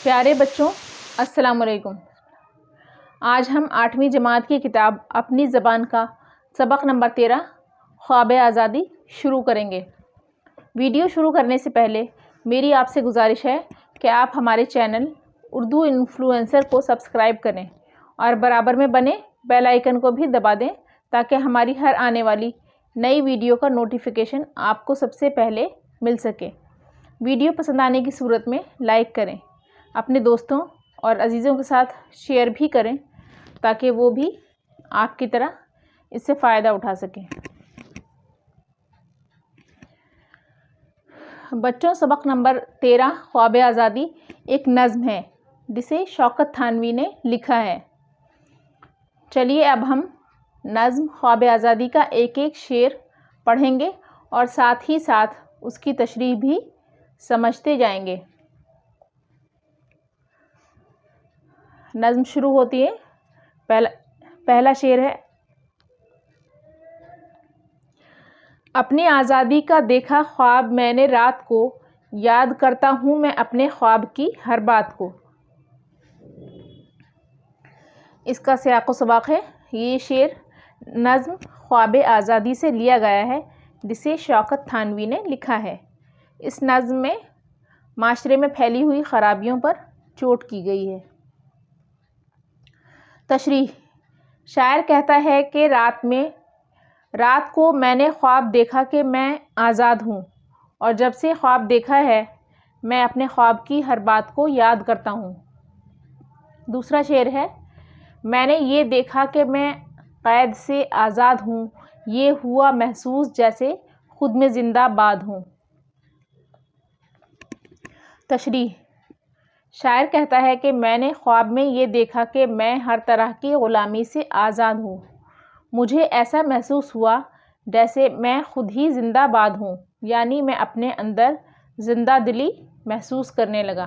پیارے بچوں، السلام علیکم۔ آج ہم 8ویں جماعت کی کتاب اپنی زبان کا سبق نمبر 13 خواب آزادی شروع کریں گے۔ ویڈیو شروع کرنے سے پہلے میری آپ سے گزارش ہے کہ آپ ہمارے چینل اردو انفلوئنسر کو سبسکرائب کریں اور برابر میں بنے بیل آئیکن کو بھی دبا دیں تاکہ ہماری ہر آنے والی نئی ویڈیو کا نوٹیفیکیشن آپ کو سب سے پہلے مل سکے۔ ویڈیو پسند آنے کی صورت میں لائک کریں، اپنے دوستوں اور عزیزوں کے ساتھ شیئر بھی کریں تاکہ وہ بھی آپ کی طرح اس سے فائدہ اٹھا سکیں۔ بچوں، سبق نمبر 13 خواب آزادی ایک نظم ہے جسے شوکت تھانوی نے لکھا ہے۔ چلیے اب ہم نظم خواب آزادی کا ایک ایک شعر پڑھیں گے اور ساتھ ہی ساتھ اس کی تشریح بھی سمجھتے جائیں گے۔ نظم شروع ہوتی ہے۔ پہلا شعر ہے: اپنی آزادی کا دیکھا خواب میں نے رات کو، یاد کرتا ہوں میں اپنے خواب کی ہر بات کو۔ اس کا سیاق و سباق ہے۔ یہ شعر نظم خواب آزادی سے لیا گیا ہے جسے شوکت تھانوی نے لکھا ہے۔ اس نظم میں معاشرے میں پھیلی ہوئی خرابیوں پر چوٹ کی گئی ہے۔ تشریح: شاعر کہتا ہے کہ رات کو میں نے خواب دیکھا کہ میں آزاد ہوں، اور جب سے خواب دیکھا ہے میں اپنے خواب کی ہر بات کو یاد کرتا ہوں۔ دوسرا شعر ہے: میں نے یہ دیکھا کہ میں قید سے آزاد ہوں، یہ ہوا محسوس جیسے خود میں زندہ باد ہوں۔ تشریح: شاعر کہتا ہے کہ میں نے خواب میں یہ دیکھا کہ میں ہر طرح کی غلامی سے آزاد ہوں، مجھے ایسا محسوس ہوا جیسے میں خود ہی زندہ باد ہوں، یعنی میں اپنے اندر زندہ دلی محسوس کرنے لگا۔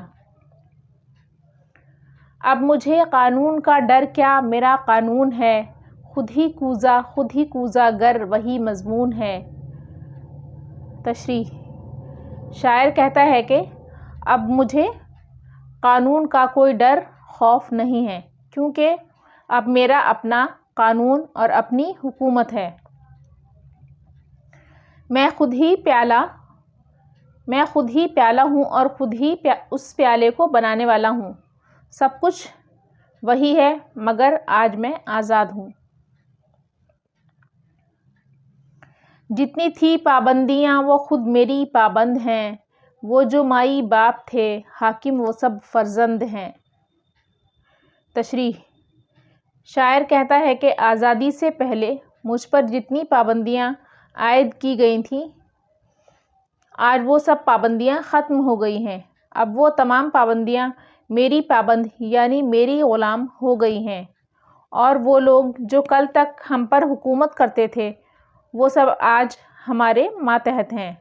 اب مجھے قانون کا ڈر کیا، میرا قانون ہے، خود ہی کوزا گر وہی مضمون ہے۔ تشریح: شاعر کہتا ہے کہ اب مجھے قانون کا کوئی ڈر خوف نہیں ہے، کیونکہ اب میرا اپنا قانون اور اپنی حکومت ہے۔ میں خود ہی پیالہ ہوں اور خود ہی اس پیالے کو بنانے والا ہوں۔ سب کچھ وہی ہے مگر آج میں آزاد ہوں۔ جتنی تھی پابندیاں وہ خود میری پابند ہیں، وہ جو مائی باپ تھے حاکم وہ سب فرزند ہیں۔ تشریح: شاعر کہتا ہے کہ آزادی سے پہلے مجھ پر جتنی پابندیاں عائد کی گئی تھیں، آج وہ سب پابندیاں ختم ہو گئی ہیں۔ اب وہ تمام پابندیاں میری پابند یعنی میری غلام ہو گئی ہیں، اور وہ لوگ جو کل تک ہم پر حکومت کرتے تھے وہ سب آج ہمارے ماتحت ہیں۔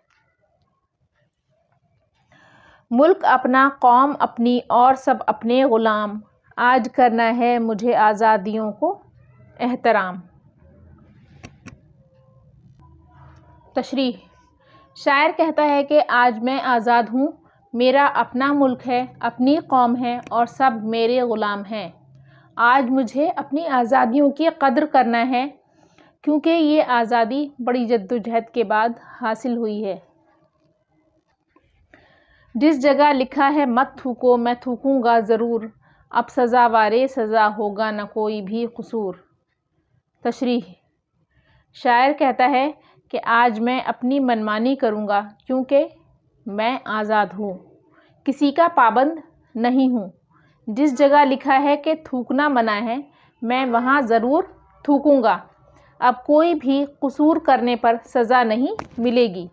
ملک اپنا، قوم اپنی اور سب اپنے غلام، آج کرنا ہے مجھے آزادیوں کو احترام۔ تشریح: شاعر کہتا ہے کہ آج میں آزاد ہوں، میرا اپنا ملک ہے، اپنی قوم ہے اور سب میرے غلام ہیں۔ آج مجھے اپنی آزادیوں کی قدر کرنا ہے، کیونکہ یہ آزادی بڑی جدوجہد کے بعد حاصل ہوئی ہے۔ جس جگہ لکھا ہے مت تھوکو میں تھوکوں گا ضرور، اب سزاوارِ سزا ہوگا نہ کوئی بھی قصور۔ تشریح: شاعر کہتا ہے کہ آج میں اپنی منمانی کروں گا کیونکہ میں آزاد ہوں، کسی کا پابند نہیں ہوں۔ جس جگہ لکھا ہے کہ تھوکنا منع ہے میں وہاں ضرور تھوکوں گا، اب کوئی بھی قصور کرنے پر سزا نہیں ملے گی۔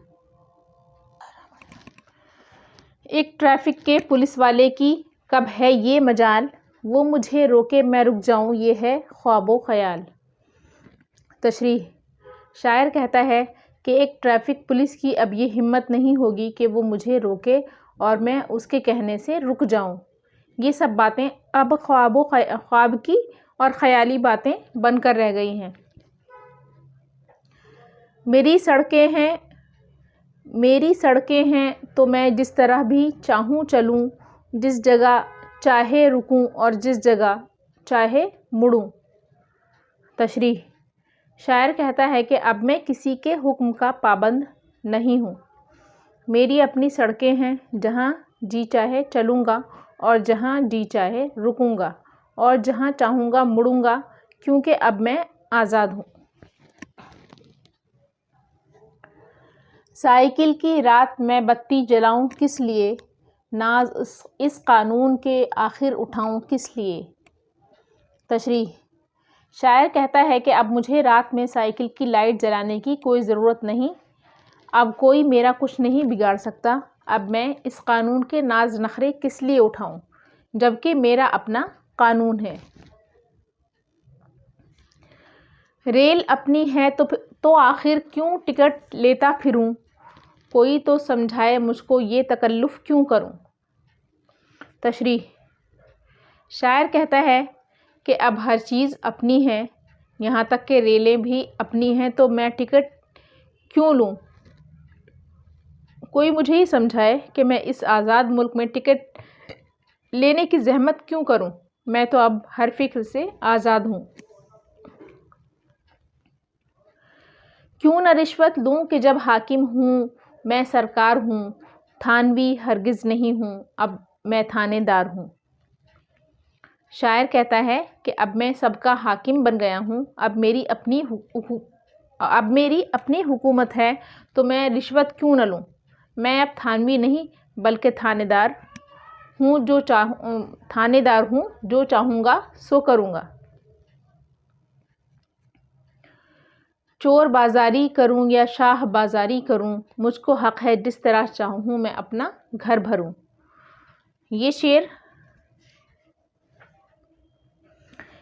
ایک ٹریفک کے پولیس والے کی کب ہے یہ مجال، وہ مجھے روکے میں رک جاؤں یہ ہے خواب و خیال۔ تشریح: شاعر کہتا ہے کہ ایک ٹریفک پولیس کی اب یہ ہمت نہیں ہوگی کہ وہ مجھے روکے اور میں اس کے کہنے سے رک جاؤں۔ یہ سب باتیں اب خواب کی اور خیالی باتیں بن کر رہ گئی ہیں۔ میری سڑکیں ہیں تو میں جس طرح بھی چاہوں چلوں، جس جگہ چاہے رکوں اور جس جگہ چاہے مڑوں۔ تشریح: شاعر کہتا ہے کہ اب میں کسی کے حکم کا پابند نہیں ہوں۔ میری اپنی سڑکیں ہیں، جہاں جی چاہے چلوں گا اور جہاں جی چاہے رکوں گا اور جہاں چاہوں گا مڑوں گا، کیونکہ اب میں آزاد ہوں۔ سائیکل کی رات میں بتی جلاؤں کس لیے، ناز اس قانون کے آخر اٹھاؤں کس لیے۔ تشریح: شاعر کہتا ہے کہ اب مجھے رات میں سائیکل کی لائٹ جلانے کی کوئی ضرورت نہیں، اب کوئی میرا کچھ نہیں بگاڑ سکتا، اب میں اس قانون کے ناز نخرے کس لیے اٹھاؤں جبکہ میرا اپنا قانون ہے۔ ریل اپنی ہے تو آخر کیوں ٹکٹ لیتا پھروں، کوئی تو سمجھائے مجھ کو یہ تکلف کیوں کروں۔ تشریح: شاعر کہتا ہے کہ اب ہر چیز اپنی ہے، یہاں تک کہ ریلیں بھی اپنی ہیں، تو میں ٹکٹ کیوں لوں، کوئی مجھے ہی سمجھائے کہ میں اس آزاد ملک میں ٹکٹ لینے کی زحمت کیوں کروں، میں تو اب ہر فکر سے آزاد ہوں۔ کیوں نہ رشوت لوں کہ جب حاکم ہوں میں سرکار ہوں، تھانوی ہرگز نہیں ہوں، اب میں تھانے دار ہوں۔ شاعر کہتا ہے کہ اب میں سب کا حاکم بن گیا ہوں، اب میری اپنی حکومت ہے تو میں رشوت کیوں نہ لوں، میں اب تھانوی نہیں بلکہ تھانے دار ہوں، جو چاہوں گا سو کروں گا۔ چور بازاری کروں یا شاہ بازاری کروں، مجھ کو حق ہے جس طرح چاہوں میں اپنا گھر بھروں۔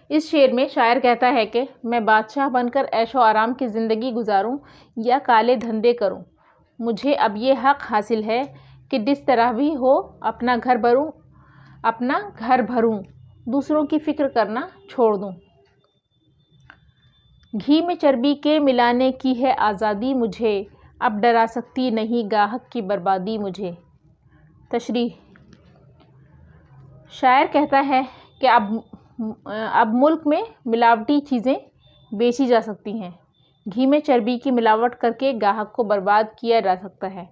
اس شعر میں شاعر کہتا ہے کہ میں بادشاہ بن کر عیش و آرام کی زندگی گزاروں یا کالے دھندے کروں، مجھے اب یہ حق حاصل ہے کہ جس طرح بھی ہو اپنا گھر بھروں، دوسروں کی فکر کرنا چھوڑ دوں۔ گھی میں چربی کے ملانے کی ہے آزادی مجھے، اب ڈرا سکتی نہیں گاہک کی بربادی مجھے۔ تشریح: شاعر کہتا ہے کہ اب ملک میں ملاوٹی چیزیں بیچی جا سکتی ہیں، گھی میں چربی کی ملاوٹ کر کے گاہک کو برباد کیا جا سکتا ہے،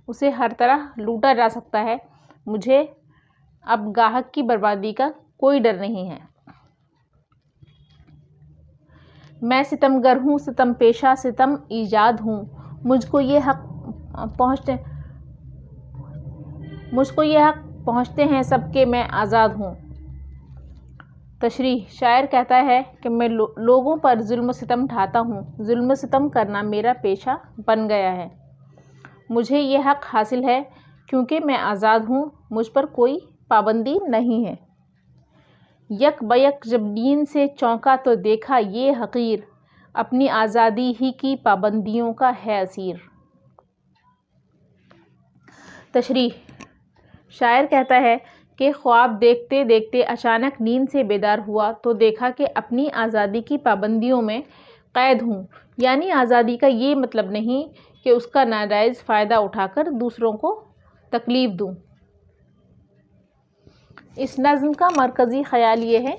اسے ہر طرح لوٹا جا سکتا ہے، مجھے اب گاہک کی بربادی کا کوئی ڈر نہیں ہے۔ میں ستم گر ہوں، ستم پیشہ، ستم ایجاد ہوں، مجھ کو یہ حق پہنچتے ہیں سب کہ میں آزاد ہوں۔ تشریح: شاعر کہتا ہے کہ میں لوگوں پر ظلم و ستم ڈھاتا ہوں، ظلم و ستم کرنا میرا پیشہ بن گیا ہے، مجھے یہ حق حاصل ہے کیونکہ میں آزاد ہوں، مجھ پر کوئی پابندی نہیں ہے۔ یک بیک جب نیند سے چونکا تو دیکھا یہ حقیر، اپنی آزادی ہی کی پابندیوں کا ہے اسیر۔ تشریح: شاعر کہتا ہے کہ خواب دیکھتے دیکھتے اچانک نیند سے بیدار ہوا تو دیکھا کہ اپنی آزادی کی پابندیوں میں قید ہوں، یعنی آزادی کا یہ مطلب نہیں کہ اس کا ناجائز فائدہ اٹھا کر دوسروں کو تکلیف دوں۔ اس نظم کا مرکزی خیال یہ ہے،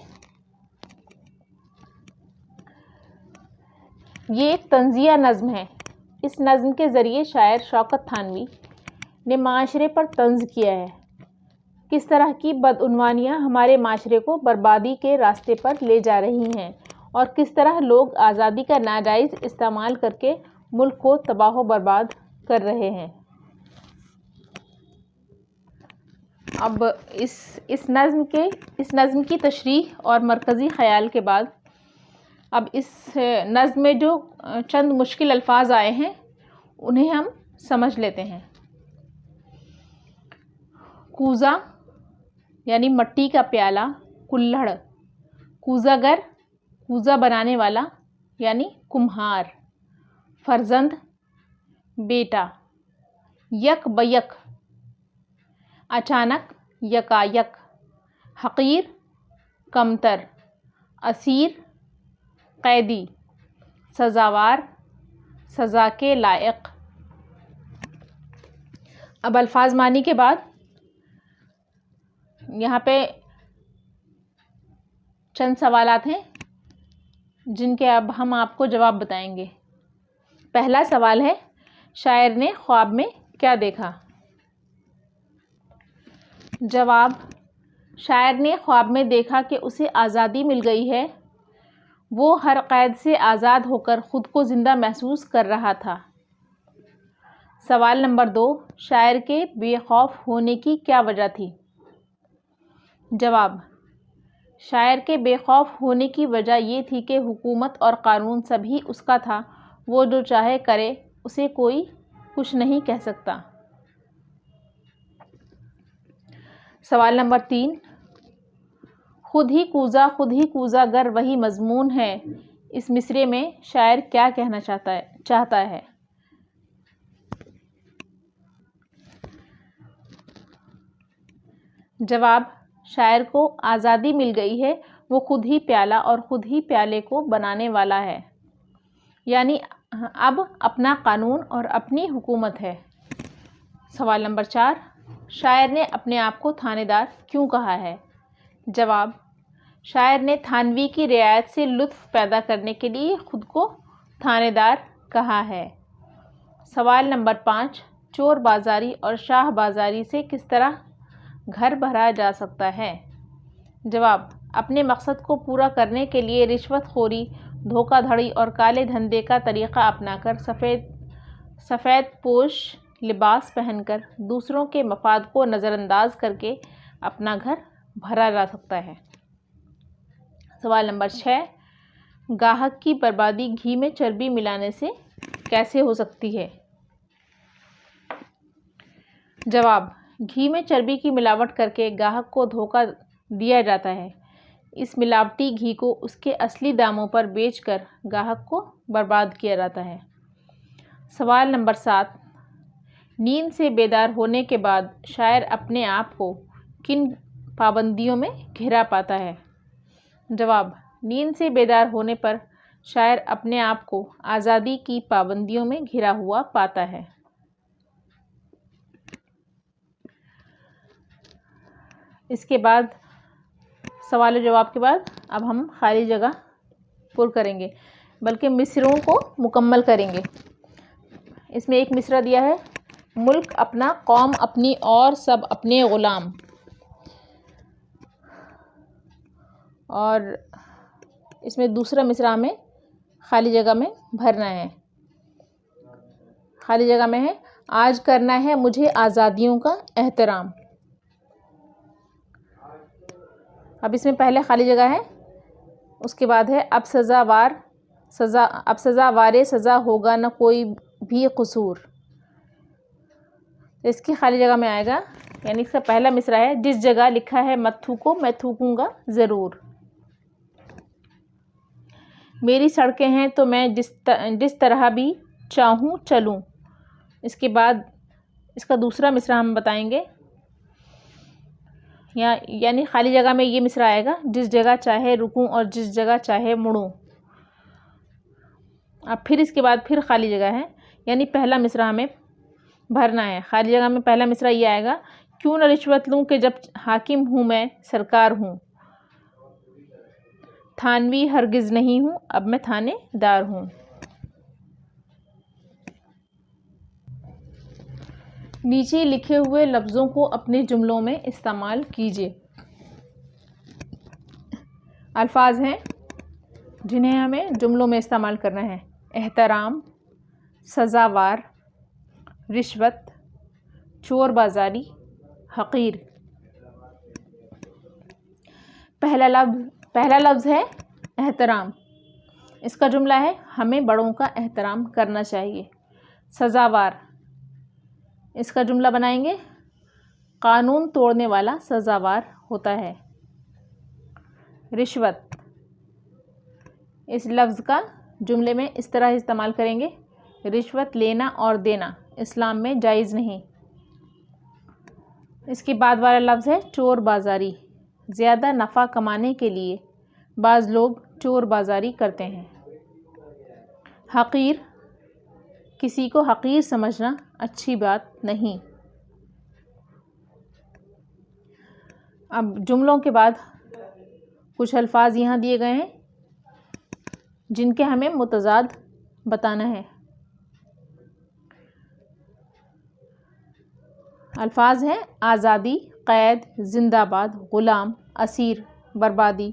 یہ ایک طنزیہ نظم ہے۔ اس نظم کے ذریعے شاعر شوکت تھانوی نے معاشرے پر طنز کیا ہے، کس طرح کی بدعنوانیاں ہمارے معاشرے کو بربادی کے راستے پر لے جا رہی ہیں اور کس طرح لوگ آزادی کا ناجائز استعمال کر کے ملک کو تباہ و برباد کر رہے ہیں۔ اب اس نظم کی تشریح اور مرکزی خیال کے بعد اب اس نظم میں جو چند مشکل الفاظ آئے ہیں انہیں ہم سمجھ لیتے ہیں۔ کوزہ یعنی مٹی کا پیالہ، کلہڑ، کوزہ گر، کوزہ بنانے والا یعنی کمہار، فرزند، بیٹا، یک بیک، اچانک، یکایک، حقیر، کمتر، اسیر، قیدی، سزاوار، سزا کے لائق۔ اب الفاظ معنی کے بعد یہاں پہ چند سوالات ہیں جن کے اب ہم آپ کو جواب بتائیں گے۔ پہلا سوال ہے، شاعر نے خواب میں کیا دیکھا؟ جواب، شاعر نے خواب میں دیکھا کہ اسے آزادی مل گئی ہے۔ وہ ہر قید سے آزاد ہو کر خود کو زندہ محسوس کر رہا تھا۔ سوال نمبر 2، شاعر کے بے خوف ہونے کی کیا وجہ تھی؟ جواب، شاعر کے بے خوف ہونے کی وجہ یہ تھی کہ حکومت اور قانون سبھی اس کا تھا، وہ جو چاہے کرے، اسے کوئی کچھ نہیں کہہ سکتا۔ سوال نمبر 3، خود ہی کوزا گر وہی مضمون ہے، اس مصرعے میں شاعر کیا کہنا چاہتا ہے؟ جواب، شاعر کو آزادی مل گئی ہے، وہ خود ہی پیالہ اور خود ہی پیالے کو بنانے والا ہے، یعنی اب اپنا قانون اور اپنی حکومت ہے۔ سوال نمبر 4، شاعر نے اپنے آپ کو تھانے دار کیوں کہا ہے؟ جواب، شاعر نے تھانوی کی رعایت سے لطف پیدا کرنے کے لیے خود کو تھانے دار کہا ہے۔ سوال نمبر 5، چور بازاری اور شاہ بازاری سے کس طرح گھر بھرا جا سکتا ہے؟ جواب، اپنے مقصد کو پورا کرنے کے لیے رشوت خوری، دھوکہ دھڑی اور کالے دھندے کا طریقہ اپنا کر سفید پوش لباس پہن کر دوسروں کے مفاد کو نظر انداز کر کے اپنا گھر بھرا جا سکتا ہے۔ سوال نمبر 6، گاہک کی بربادی گھی میں چربی ملانے سے کیسے ہو سکتی ہے؟ جواب، گھی میں چربی کی ملاوٹ کر کے گاہک کو دھوکہ دیا جاتا ہے۔ اس ملاوٹی گھی کو اس کے اصلی داموں پر بیچ کر گاہک کو برباد کیا جاتا ہے۔ سوال نمبر 7، نیند سے بیدار ہونے کے بعد شاعر اپنے آپ کو کن پابندیوں میں گھرا پاتا ہے؟ جواب، نیند سے بیدار ہونے پر شاعر اپنے آپ کو آزادی کی پابندیوں میں گھرا ہوا پاتا ہے۔ اس کے بعد سوال و جواب کے بعد اب ہم خالی جگہ پر کریں گے، بلکہ مصرعوں کو مکمل کریں گے۔ اس میں ایک مصرعہ دیا ہے، ملک اپنا، قوم اپنی اور سب اپنے غلام، اور اس میں دوسرا مصرعہ میں خالی جگہ میں بھرنا ہے۔ خالی جگہ میں ہے، آج کرنا ہے مجھے آزادیوں کا احترام۔ اب اس میں پہلے خالی جگہ ہے، اس کے بعد ہے اب سزاوار سزا ہوگا نہ کوئی بھی قصور۔ اس کی خالی جگہ میں آئے گا، یعنی اس کا پہلا مصرعہ ہے، جس جگہ لکھا ہے مت تھوکو میں تھوکوں گا ضرور۔ میری سڑکیں ہیں تو میں جس طرح بھی چاہوں چلوں۔ اس کے بعد اس کا دوسرا مصرعہ ہم بتائیں گے، یعنی خالی جگہ میں یہ مصرعہ آئے گا، جس جگہ چاہے رکوں اور جس جگہ چاہے مڑوں۔ اب پھر اس کے بعد پھر خالی جگہ ہے، یعنی پہلا مصرعہ ہمیں بھرنا ہے۔ خالی جگہ میں پہلا مصرعہ یہ آئے گا، کیوں نہ رشوت لوں کہ جب حاکم ہوں میں سرکار ہوں، تھانوی ہرگز نہیں ہوں اب میں تھانے دار ہوں۔ نیچے لکھے ہوئے لفظوں کو اپنے جملوں میں استعمال کیجیے۔ الفاظ ہیں جنہیں ہمیں جملوں میں استعمال کرنا ہے، احترام، سزاوار، رشوت، چور بازاری، حقیر۔ پہلا لفظ ہے احترام۔ اس کا جملہ ہے، ہمیں بڑوں کا احترام کرنا چاہیے۔ سزاوار، اس کا جملہ بنائیں گے، قانون توڑنے والا سزاوار ہوتا ہے۔ رشوت، اس لفظ کا جملے میں اس طرح استعمال کریں گے، رشوت لینا اور دینا اسلام میں جائز نہیں۔ اس کے بعد والا لفظ ہے چور بازاری، زیادہ نفع کمانے کے لیے بعض لوگ چور بازاری کرتے ہیں۔ حقیر، کسی کو حقیر سمجھنا اچھی بات نہیں۔ اب جملوں کے بعد کچھ الفاظ یہاں دیے گئے ہیں جن کے ہمیں متضاد بتانا ہے۔ الفاظ ہیں آزادی، قید، زندہ باد، غلام، اسیر، بربادی۔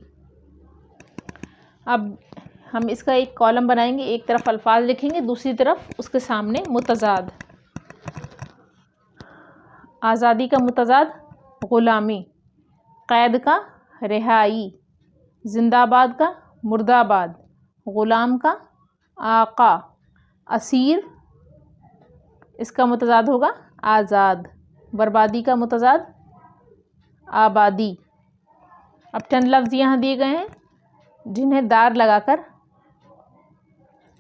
اب ہم اس کا ایک کالم بنائیں گے، ایک طرف الفاظ لکھیں گے، دوسری طرف اس کے سامنے متضاد۔ آزادی کا متضاد غلامی، قید کا رہائی، زندہ باد کا مردہ آباد، غلام کا آقا، اسیر اس کا متضاد ہوگا آزاد، بربادی کا متضاد آبادی۔ اب چند لفظ یہاں دیے گئے ہیں جنہیں دار لگا کر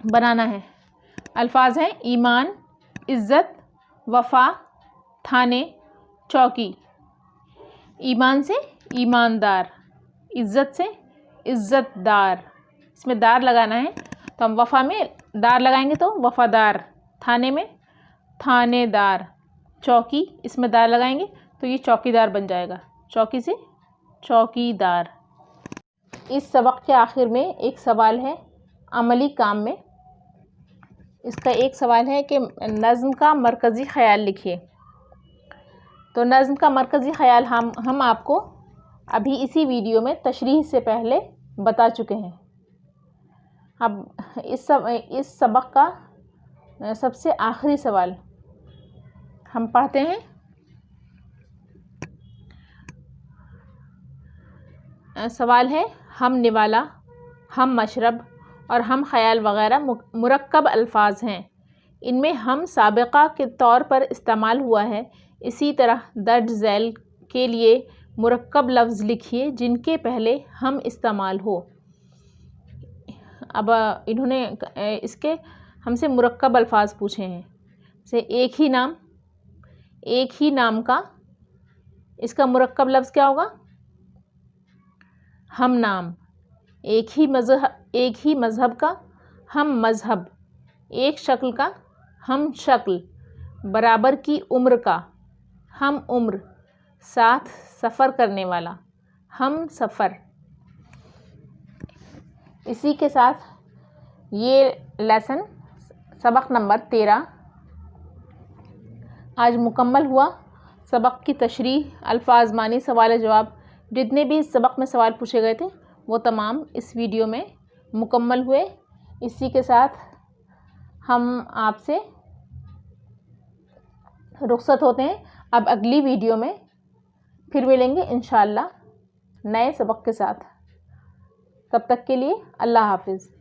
بنانا ہے۔ الفاظ ہیں ایمان، عزت، وفا، تھانے، چوکی۔ ایمان سے ایماندار، عزت سے عزت دار، اس میں دار لگانا ہے تو ہم وفا میں دار لگائیں گے تو وفادار، تھانے میں تھانے دار، چوکی اس میں دار لگائیں گے تو یہ چوکی دار بن جائے گا، چوکی سے چوکی دار۔ اس سبق کے آخر میں ایک سوال ہے عملی کام میں۔ اس کا ایک سوال ہے کہ نظم کا مرکزی خیال لکھیے۔ تو نظم کا مرکزی خیال ہم آپ کو ابھی اسی ویڈیو میں تشریح سے پہلے بتا چکے ہیں۔ اب اس سبق کا سب سے آخری سوال ہم پڑھتے ہیں۔ سوال ہے ہم نوالا، ہم مشرب اور ہم خیال وغیرہ مرکب الفاظ ہیں، ان میں ہم سابقہ کے طور پر استعمال ہوا ہے، اسی طرح درج ذیل کے لیے مرکب لفظ لکھیے جن کے پہلے ہم استعمال ہو۔ اب انہوں نے اس کے ہم سے مرکب الفاظ پوچھے ہیں، جیسے ایک ہی نام کا، اس کا مرکب لفظ کیا ہوگا؟ ہم نام۔ ایک ہی مذہب کا، ہم مذہب۔ ایک شکل کا، ہم شکل۔ برابر کی عمر کا، ہم عمر۔ ساتھ سفر کرنے والا، ہم سفر۔ اسی کے ساتھ یہ لیسن سبق نمبر 13 آج مکمل ہوا۔ سبق کی تشریح، الفاظ معنی، سوال جواب، جتنے بھی اس سبق میں سوال پوچھے گئے تھے وہ تمام اس ویڈیو میں مکمل ہوئے۔ اسی کے ساتھ ہم آپ سے رخصت ہوتے ہیں۔ اب اگلی ویڈیو میں پھر ملیں گے انشاءاللہ نئے سبق کے ساتھ۔ تب تک کے لیے اللہ حافظ۔